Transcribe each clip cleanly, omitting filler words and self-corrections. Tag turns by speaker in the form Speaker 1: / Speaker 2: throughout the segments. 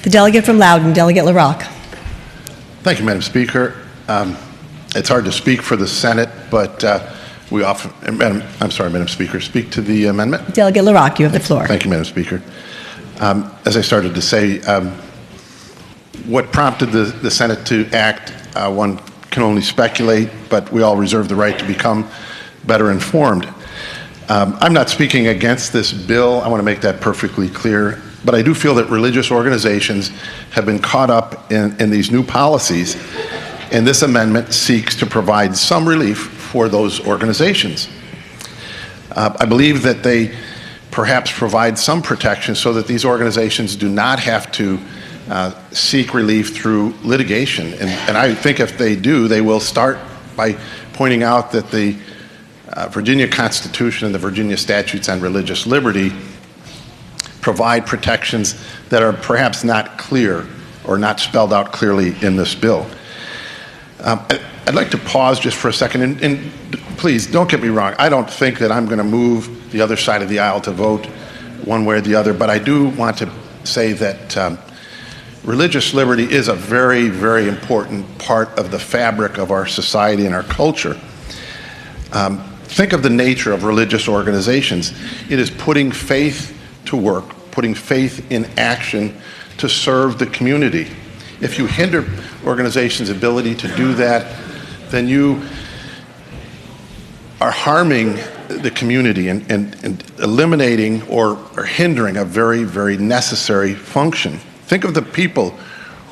Speaker 1: The delegate from Loudoun, Delegate LaRock.
Speaker 2: Thank you, Madam Speaker. It's hard to speak for the Senate, but we often, Madam Speaker, speak to the amendment.
Speaker 1: Delegate LaRock, you have the floor.
Speaker 2: Thank you, Madam Speaker. As I started to say, what prompted the Senate to act, one can only speculate, but we all reserve the right to become better informed. I'm not speaking against this bill. I want to make that perfectly clear. But I do feel that religious organizations have been caught up in these new policies, and this amendment seeks to provide some relief for those organizations. I believe that they perhaps provide some protection so that these organizations do not have to seek relief through litigation. And I think if they do, they will start by pointing out that the Virginia Constitution and the Virginia Statutes on Religious Liberty provide protections that are perhaps not clear or not spelled out clearly in this bill. I'd like to pause just for a second, and please don't get me wrong. I don't think that I'm going to move the other side of the aisle to vote one way or the other, but I do want to say that religious liberty is a very, very important part of the fabric of our society and our culture. Think of the nature of religious organizations. It is putting faith to work, putting faith in action to serve the community. If you hinder organizations' ability to do that, then you are harming the community and eliminating or hindering a very, very necessary function. Think of the people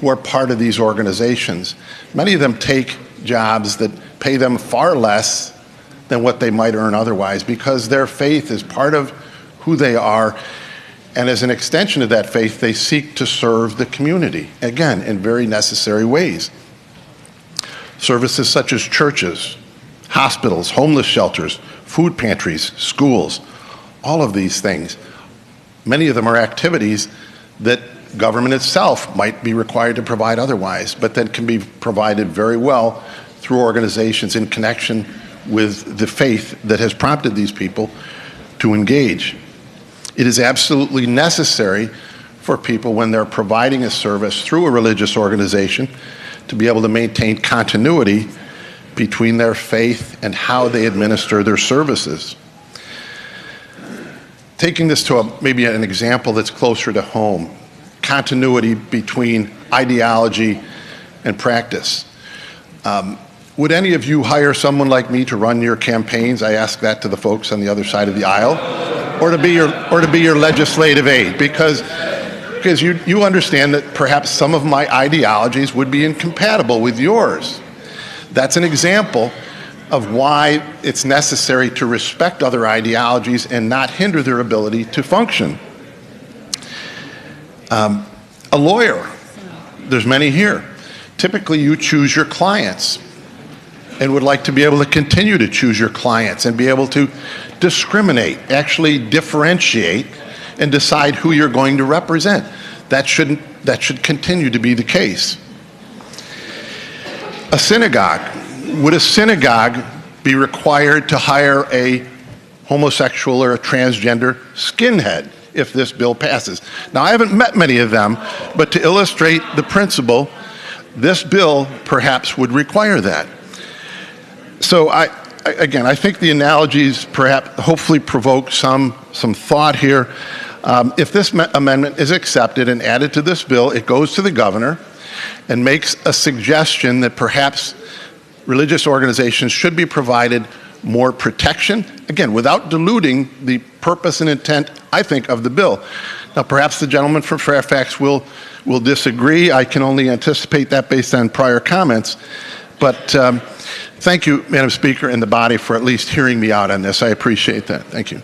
Speaker 2: who are part of these organizations. Many of them take jobs that pay them far less than what they might earn otherwise because their faith is part of who they are, and as an extension of that faith, they seek to serve the community, again, in very necessary ways. Services such as churches, hospitals, homeless shelters, food pantries, schools, all of these things. Many of them are activities that government itself might be required to provide otherwise, but that can be provided very well through organizations in connection with the faith that has prompted these people to engage. It is absolutely necessary for people when they're providing a service through a religious organization to be able to maintain continuity between their faith and how they administer their services. Taking this to maybe an example that's closer to home, continuity between ideology and practice. Would any of you hire someone like me to run your campaigns? I ask that to the folks on the other side of the aisle, or to be your legislative aide, because you understand that perhaps some of my ideologies would be incompatible with yours. That's an example of why it's necessary to respect other ideologies and not hinder their ability to function. A lawyer, there's many here. Typically you choose your clients and would like to be able to continue to choose your clients and be able to discriminate, actually differentiate, and decide who you're going to represent. That should continue to be the case. A synagogue. Would a synagogue be required to hire a homosexual or a transgender skinhead if this bill passes? Now, I haven't met many of them, but to illustrate the principle, this bill perhaps would require that. So I think the analogies hopefully provoke some thought here. If this amendment is accepted and added to this bill, it goes to the governor and makes a suggestion that perhaps religious organizations should be provided more protection, again, without diluting the purpose and intent, I think, of the bill. Now, perhaps the gentleman from Fairfax will disagree. I can only anticipate that based on prior comments. But thank you, Madam Speaker, and the body for at least hearing me out on this. I appreciate that. Thank you.